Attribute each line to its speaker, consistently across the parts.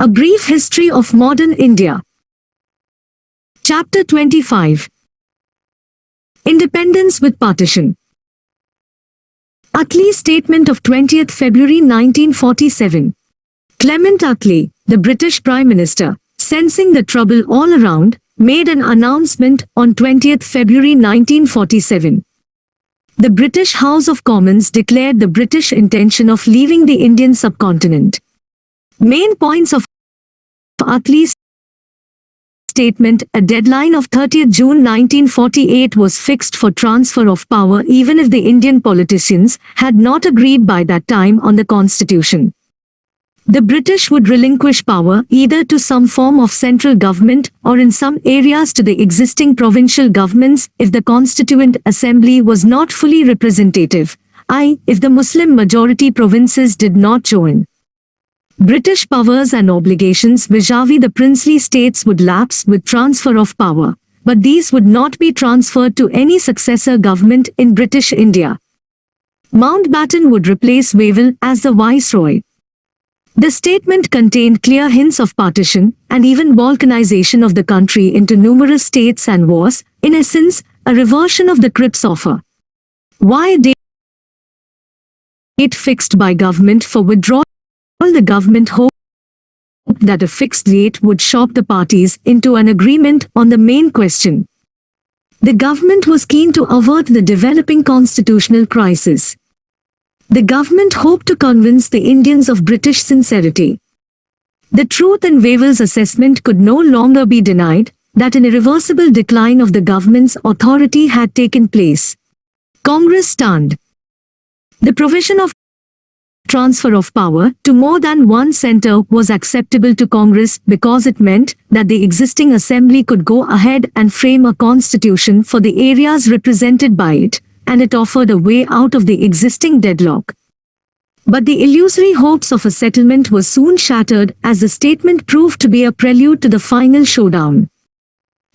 Speaker 1: A Brief History of Modern India. Chapter 25. Independence with Partition. Attlee's statement of 20th February 1947. Clement Attlee, the British Prime Minister, sensing the trouble all around, made an announcement on 20th February 1947. The British House of Commons declared the British intention of leaving the Indian subcontinent. Main points of Attlee's statement: a deadline of 30th June 1948 was fixed for transfer of power even if the Indian politicians had not agreed by that time on the constitution. The British would relinquish power either to some form of central government or in some areas to the existing provincial governments if the Constituent Assembly was not fully representative, i.e., if the Muslim majority provinces did not join. British powers and obligations vis-à-vis the princely states would lapse with transfer of power, but these would not be transferred to any successor government in British India. Mountbatten would replace Wavell as the Viceroy. The statement contained clear hints of partition and even balkanization of the country into numerous states and was, in essence, a reversion of the Cripps offer. Why a date fixed by government for withdrawal? The government hoped that a fixed date would shock the parties into an agreement on the main question. The government was keen to avert the developing constitutional crisis. The government hoped to convince the Indians of British sincerity. The truth in Wavell's assessment could no longer be denied, that an irreversible decline of the government's authority had taken place. Congress stand. The provision of transfer of power to more than one centre was acceptable to Congress because it meant that the existing assembly could go ahead and frame a constitution for the areas represented by it, and it offered a way out of the existing deadlock. But the illusory hopes of a settlement were soon shattered as the statement proved to be a prelude to the final showdown.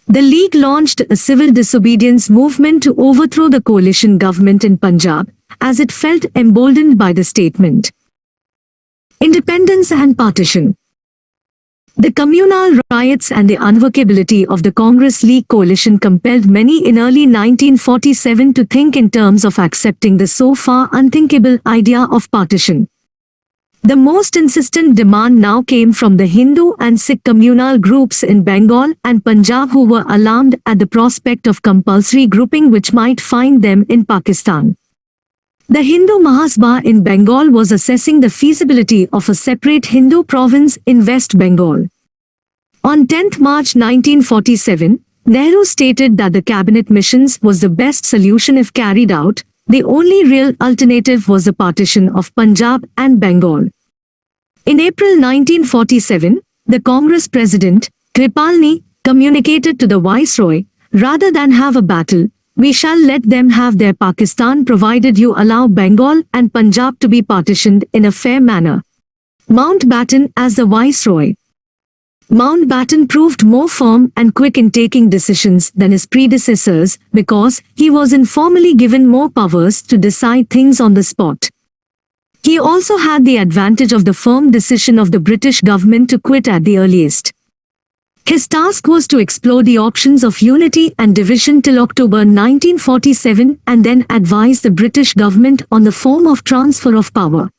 Speaker 1: The League launched a civil disobedience movement to overthrow the coalition government in Punjab, as it felt emboldened by the statement. Independence and partition. The communal riots and the unworkability of the Congress-League coalition compelled many in early 1947 to think in terms of accepting the so far unthinkable idea of partition. The most insistent demand now came from the Hindu and Sikh communal groups in Bengal and Punjab, who were alarmed at the prospect of compulsory grouping which might find them in Pakistan. The Hindu Mahasabha in Bengal was assessing the feasibility of a separate Hindu province in West Bengal. On 10 March 1947, Nehru stated that the cabinet missions was the best solution if carried out. The only real alternative was the partition of Punjab and Bengal. In April 1947, the Congress President, Kripalani, communicated to the Viceroy, rather than have a battle, we shall let them have their Pakistan provided you allow Bengal and Punjab to be partitioned in a fair manner. Mountbatten as the Viceroy. Mountbatten proved more firm and quick in taking decisions than his predecessors because he was informally given more powers to decide things on the spot. He also had the advantage of the firm decision of the British government to quit at the earliest. His task was to explore the options of unity and division till October 1947 and then advise the British government on the form of transfer of power.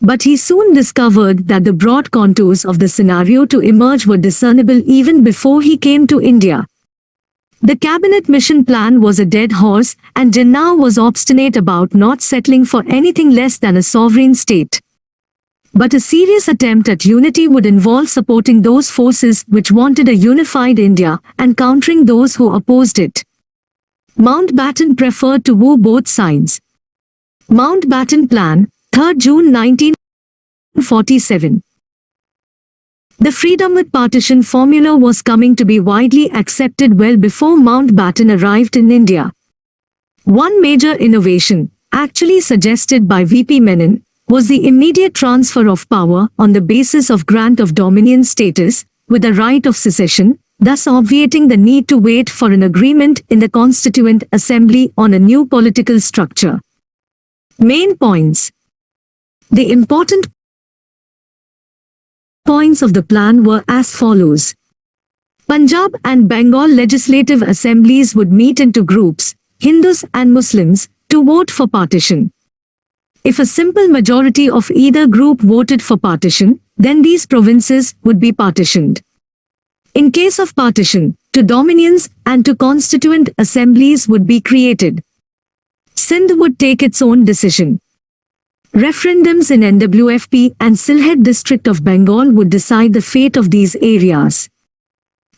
Speaker 1: But he soon discovered that the broad contours of the scenario to emerge were discernible even before he came to India. The cabinet mission plan was a dead horse, and Jinnah was obstinate about not settling for anything less than a sovereign state. But a serious attempt at unity would involve supporting those forces which wanted a unified India and countering those who opposed it. Mountbatten preferred to woo both sides. Mountbatten Plan, 3 June 1947. The freedom with partition formula was coming to be widely accepted well before Mountbatten arrived in India. One major innovation, actually suggested by V.P. Menon, was the immediate transfer of power on the basis of grant of dominion status, with a right of secession, thus obviating the need to wait for an agreement in the Constituent Assembly on a new political structure. Main points. The important points of the plan were as follows. Punjab and Bengal legislative assemblies would meet into groups, Hindus and Muslims, to vote for partition. If a simple majority of either group voted for partition, then these provinces would be partitioned. In case of partition, two dominions and two constituent assemblies would be created. Sindh would take its own decision. Referendums in NWFP and Sylhet district of Bengal would decide the fate of these areas.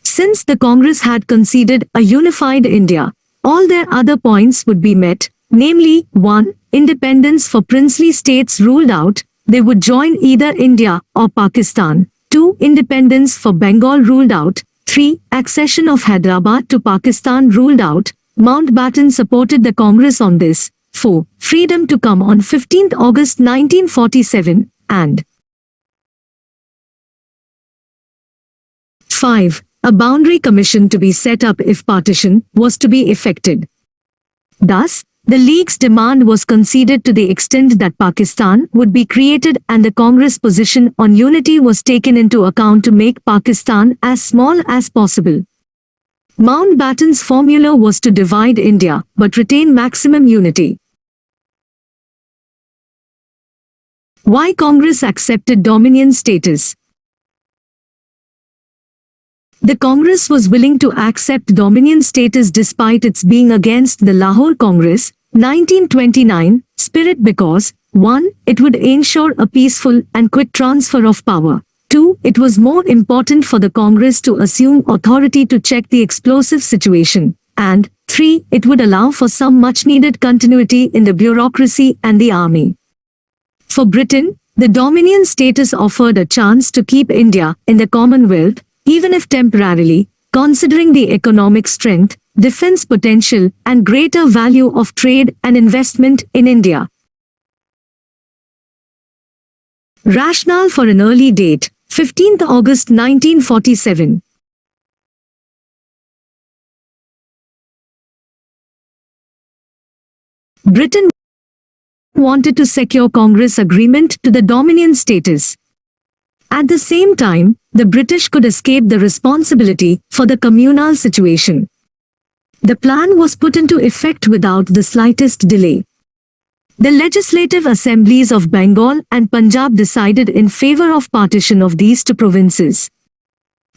Speaker 1: Since the Congress had conceded a unified India, all their other points would be met, namely 1. Independence for princely states ruled out, they would join either India or Pakistan. 2. Independence for Bengal ruled out. 3. Accession of Hyderabad to Pakistan ruled out, Mountbatten supported the Congress on this. 4. Freedom to come on 15 August 1947, and 5. A boundary commission to be set up if partition was to be effected. Thus, the League's demand was conceded to the extent that Pakistan would be created and the Congress position on unity was taken into account to make Pakistan as small as possible. Mountbatten's formula was to divide India but retain maximum unity. Why Congress accepted dominion status? The Congress was willing to accept dominion status despite its being against the Lahore Congress, 1929, spirit because 1. It would ensure a peaceful and quick transfer of power. 2. It was more important for the Congress to assume authority to check the explosive situation. And 3. It would allow for some much-needed continuity in the bureaucracy and the army. For Britain, the dominion status offered a chance to keep India in the Commonwealth, even if temporarily, considering the economic strength, defense potential, and greater value of trade and investment in India. Rationale for an early date, 15 August 1947. Britain wanted to secure Congress agreement to the dominion status. At the same time, the British could escape the responsibility for the communal situation. The plan was put into effect without the slightest delay. The legislative assemblies of Bengal and Punjab decided in favor of partition of these two provinces.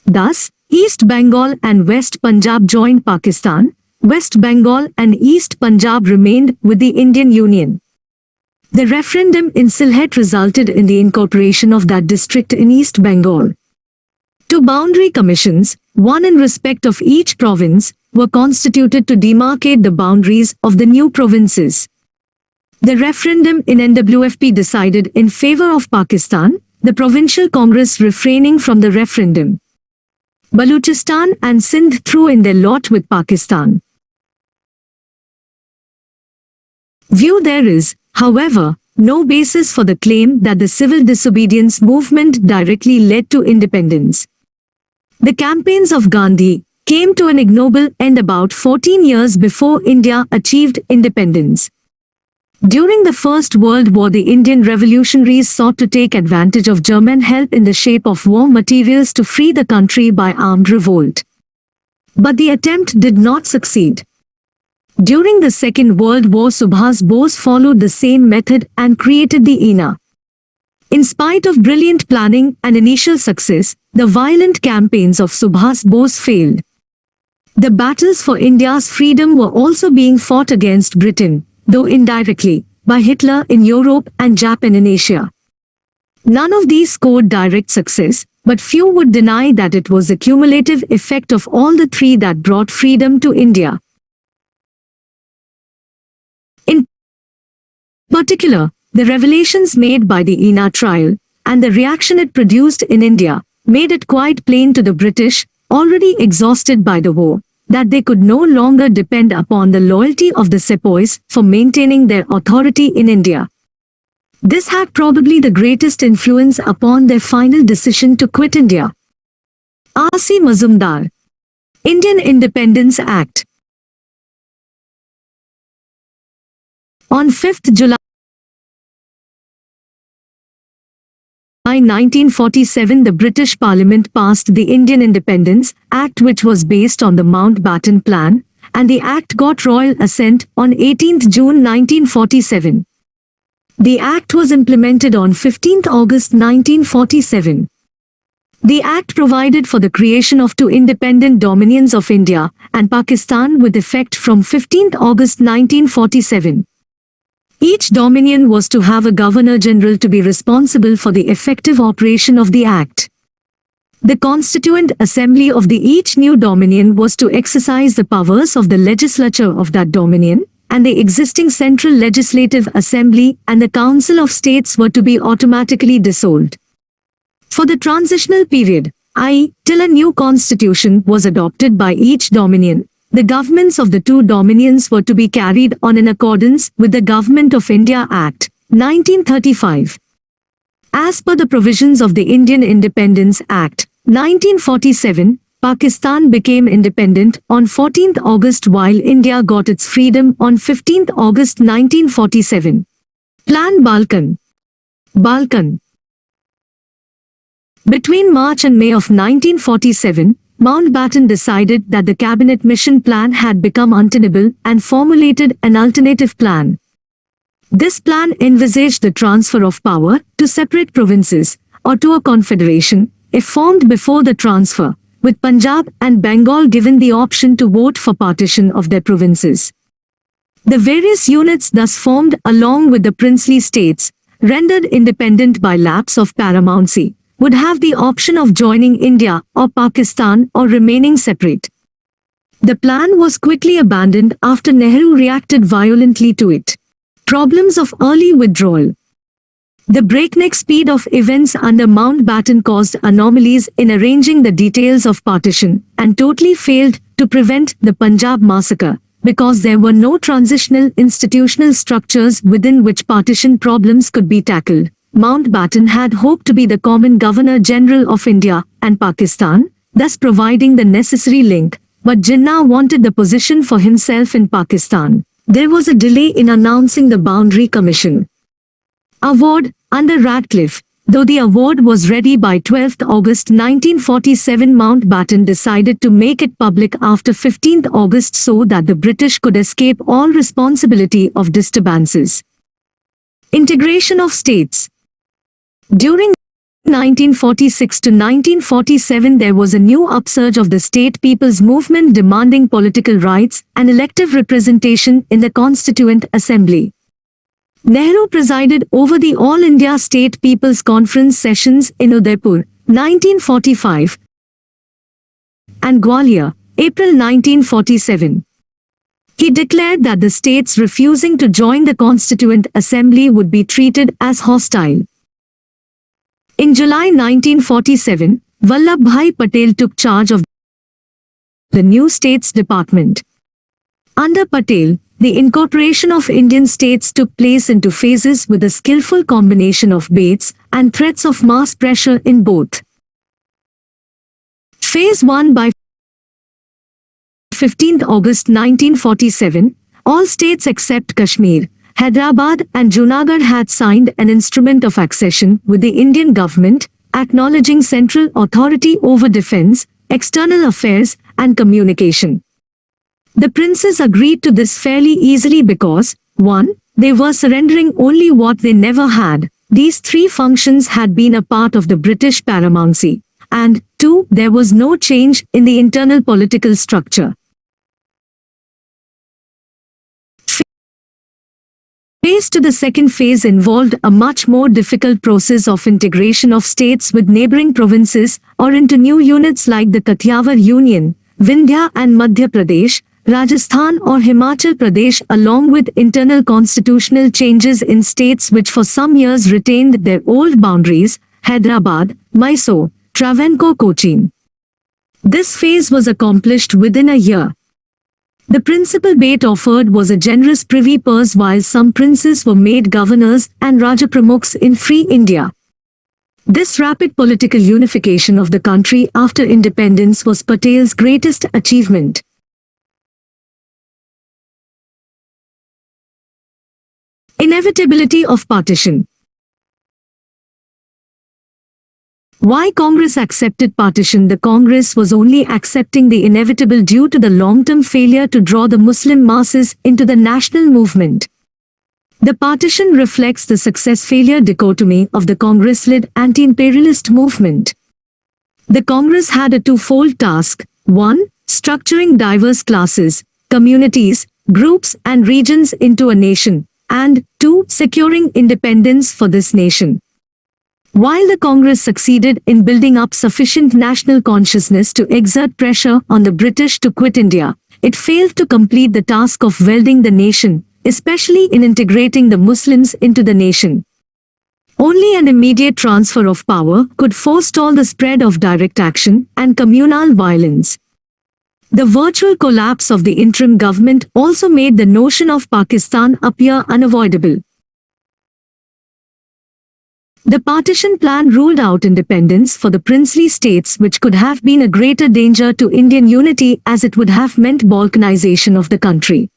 Speaker 1: Thus, East Bengal and West Punjab joined Pakistan, West Bengal and East Punjab remained with the Indian Union. The referendum in Sylhet resulted in the incorporation of that district in East Bengal. Two boundary commissions, one in respect of each province, were constituted to demarcate the boundaries of the new provinces. The referendum in NWFP decided in favor of Pakistan, the Provincial Congress refraining from the referendum. Baluchistan and Sindh threw in their lot with Pakistan. View there is, however, no basis for the claim that the civil disobedience movement directly led to independence. The campaigns of Gandhi came to an ignoble end about 14 years before India achieved independence. During the First World War, the Indian revolutionaries sought to take advantage of German help in the shape of war materials to free the country by armed revolt. But the attempt did not succeed. During the Second World War, Subhas Bose followed the same method and created the INA. In spite of brilliant planning and initial success, the violent campaigns of Subhas Bose failed. The battles for India's freedom were also being fought against Britain, though indirectly, by Hitler in Europe and Japan in Asia. None of these scored direct success, but few would deny that it was the cumulative effect of all the three that brought freedom to India. In particular, the revelations made by the INA trial, and the reaction it produced in India, made it quite plain to the British, already exhausted by the war, that they could no longer depend upon the loyalty of the sepoys for maintaining their authority in India. This had probably the greatest influence upon their final decision to quit India. R.C. Mazumdar. Indian Independence Act. On 5th July 1947, the British Parliament passed the Indian Independence Act, which was based on the Mountbatten Plan, and the Act got royal assent on 18 June 1947. The Act was implemented on 15 August 1947. The Act provided for the creation of two independent dominions of India and Pakistan with effect from 15 August 1947. Each dominion was to have a Governor-General to be responsible for the effective operation of the Act. The Constituent Assembly of each new dominion was to exercise the powers of the legislature of that dominion, and the existing Central Legislative Assembly and the Council of States were to be automatically dissolved. For the transitional period, i.e., till a new constitution was adopted by each dominion, the governments of the two dominions were to be carried on in accordance with the Government of India Act, 1935. As per the provisions of the Indian Independence Act, 1947, Pakistan became independent on 14 August while India got its freedom on 15 August 1947. Plan Balkan. Between March and May of 1947, Mountbatten decided that the Cabinet Mission Plan had become untenable and formulated an alternative plan. This plan envisaged the transfer of power to separate provinces or to a confederation, if formed before the transfer, with Punjab and Bengal given the option to vote for partition of their provinces. The various units thus formed along with the princely states, rendered independent by lapse of paramountcy, would have the option of joining India or Pakistan or remaining separate. The plan was quickly abandoned after Nehru reacted violently to it. Problems of early withdrawal. The breakneck speed of events under Mountbatten caused anomalies in arranging the details of partition and totally failed to prevent the Punjab massacre, because there were no transitional institutional structures within which partition problems could be tackled. Mountbatten had hoped to be the common Governor-General of India and Pakistan, thus providing the necessary link, but Jinnah wanted the position for himself in Pakistan. There was a delay in announcing the Boundary Commission award under Radcliffe. Though the award was ready by 12 August 1947, Mountbatten decided to make it public after 15 August so that the British could escape all responsibility of disturbances. Integration of states. During 1946 to 1947, there was a new upsurge of the state people's movement demanding political rights and elective representation in the Constituent Assembly. Nehru presided over the All India State People's Conference sessions in Udaipur, 1945, and Gwalior, April 1947. He declared that the states refusing to join the Constituent Assembly would be treated as hostile. In July 1947, Vallabhbhai Patel took charge of the new States Department. Under Patel, the incorporation of Indian states took place into phases with a skillful combination of baits and threats of mass pressure in both. Phase 1. By 15 August 1947, all states except Kashmir, Hyderabad and Junagadh had signed an instrument of accession with the Indian government, acknowledging central authority over defence, external affairs and communication. The princes agreed to this fairly easily because, 1. They were surrendering only what they never had. These three functions had been a part of the British paramountcy. And 2. There was no change in the internal political structure. Phase to the second phase involved a much more difficult process of integration of states with neighbouring provinces or into new units like the Kathiawar Union, Vindhya and Madhya Pradesh, Rajasthan or Himachal Pradesh, along with internal constitutional changes in states which for some years retained their old boundaries, Hyderabad, Mysore, Travancore, Cochin. This phase was accomplished within a year. The principal bait offered was a generous privy purse while some princes were made governors and Rajapramukhs in free India. This rapid political unification of the country after independence was Patel's greatest achievement. Inevitability of partition. Why Congress accepted partition? The Congress was only accepting the inevitable due to the long-term failure to draw the Muslim masses into the national movement. The partition reflects the success-failure dichotomy of the Congress-led anti-imperialist movement. The Congress had a twofold task: 1. Structuring diverse classes, communities, groups and regions into a nation, and 2. Securing independence for this nation. While the Congress succeeded in building up sufficient national consciousness to exert pressure on the British to quit India, it failed to complete the task of welding the nation, especially in integrating the Muslims into the nation. Only an immediate transfer of power could forestall the spread of direct action and communal violence. The virtual collapse of the interim government also made the notion of Pakistan appear unavoidable. The partition plan ruled out independence for the princely states, which could have been a greater danger to Indian unity as it would have meant balkanization of the country.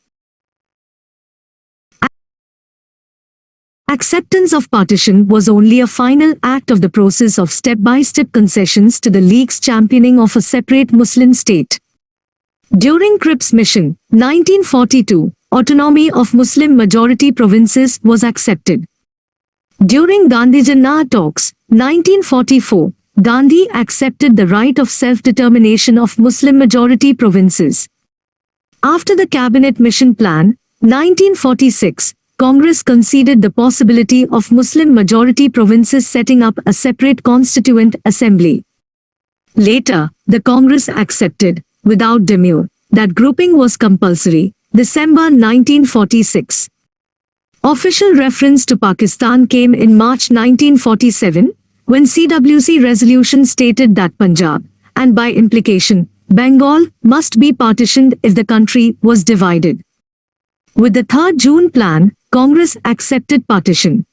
Speaker 1: Acceptance of partition was only a final act of the process of step-by-step concessions to the League's championing of a separate Muslim state. During Cripps Mission, 1942, autonomy of Muslim majority provinces was accepted. During Gandhi-Jinnah talks, 1944, Gandhi accepted the right of self-determination of Muslim majority provinces. After the Cabinet Mission Plan, 1946, Congress conceded the possibility of Muslim majority provinces setting up a separate constituent assembly. Later, the Congress accepted, without demur, that grouping was compulsory. December 1946. Official reference to Pakistan came in March 1947, when CWC resolution stated that Punjab, and by implication, Bengal, must be partitioned if the country was divided. With the 3rd June Plan, Congress accepted partition.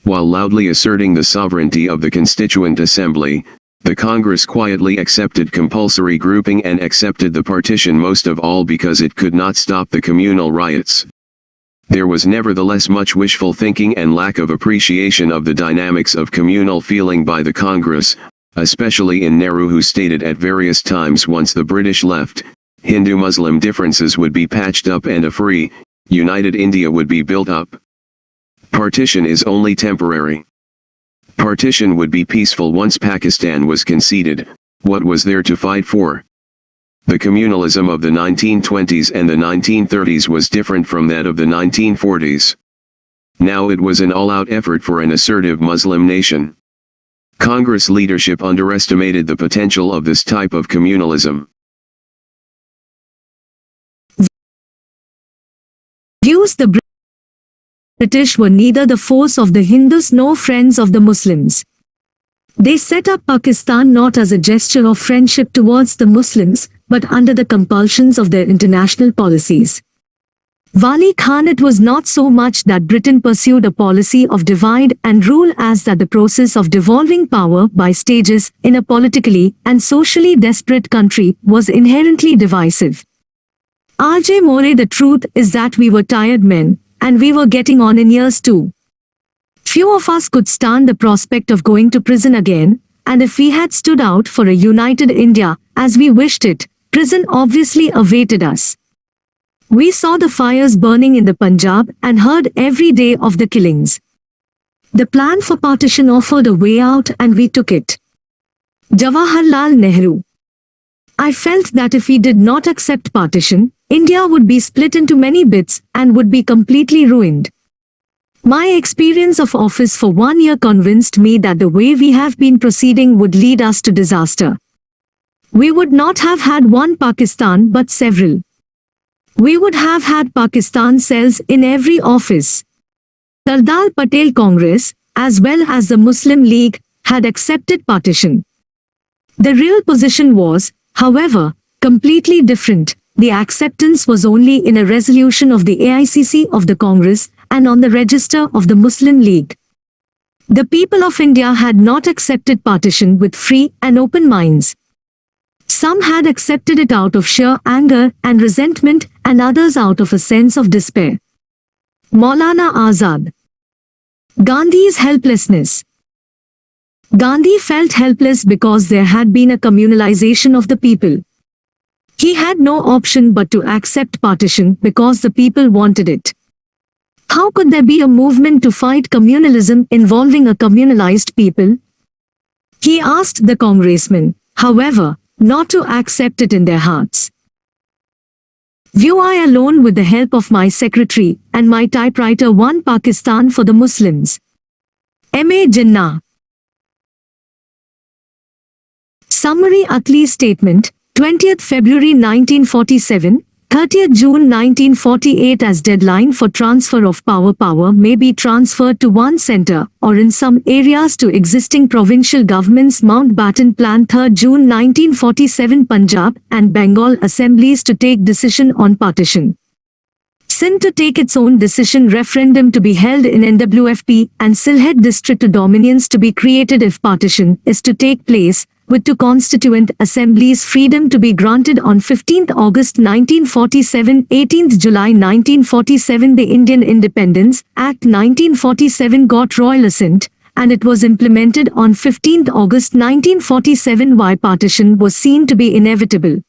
Speaker 2: While loudly asserting the sovereignty of the Constituent Assembly, the Congress quietly accepted compulsory grouping and accepted the partition most of all because it could not stop the communal riots. There was nevertheless much wishful thinking and lack of appreciation of the dynamics of communal feeling by the Congress, especially in Nehru, who stated at various times once the British left, Hindu-Muslim differences would be patched up and a free, united India would be built up. Partition is only temporary. Partition would be peaceful once Pakistan was conceded. What was there to fight for? The communalism of the 1920s and the 1930s was different from that of the 1940s. Now it was an all-out effort for an assertive Muslim nation. Congress leadership underestimated the potential of this type of communalism.
Speaker 1: Views: the British were neither the foes of the Hindus nor friends of the Muslims. They set up Pakistan not as a gesture of friendship towards the Muslims, but under the compulsions of their international policies. Wali Khan: it was not so much that Britain pursued a policy of divide and rule as that the process of devolving power by stages in a politically and socially desperate country was inherently divisive. R.J. More: the truth is that we were tired men, and we were getting on in years too. Few of us could stand the prospect of going to prison again, and if we had stood out for a united India, as we wished it, prison obviously awaited us. We saw the fires burning in the Punjab and heard every day of the killings. The plan for partition offered a way out and we took it. Jawaharlal Nehru: I felt that if we did not accept partition, India would be split into many bits and would be completely ruined. My experience of office for 1 year convinced me that the way we have been proceeding would lead us to disaster. We would not have had one Pakistan but several. We would have had Pakistan cells in every office. Sardar Patel Congress, as well as the Muslim League, had accepted partition. The real position was, however, completely different. The acceptance was only in a resolution of the AICC of the Congress and on the register of the Muslim League. The people of India had not accepted partition with free and open minds. Some had accepted it out of sheer anger and resentment, and others out of a sense of despair. Maulana Azad: Gandhi's helplessness. Gandhi felt helpless because there had been a communalization of the people. He had no option but to accept partition because the people wanted it. How could there be a movement to fight communalism involving a communalized people? He asked the congressmen, however, not to accept it in their hearts. View I alone with the help of my secretary and my typewriter won Pakistan for the Muslims. M.A. Jinnah. Summary Attlee Statement, 20th February 1947, 30th June 1948 as deadline for transfer of power. Power may be transferred to one center or in some areas to existing provincial governments. Mountbatten Plan 3rd June 1947 Punjab and Bengal assemblies to take decision on partition. Sindh to take its own decision. Referendum to be held in NWFP and Sylhet district to dominions to be created if partition is to take place, with two constituent assemblies. Freedom to be granted on 15th August 1947, 18th July 1947. The Indian Independence Act 1947 got royal assent, and it was implemented on 15th August 1947. Why partition was seen to be inevitable.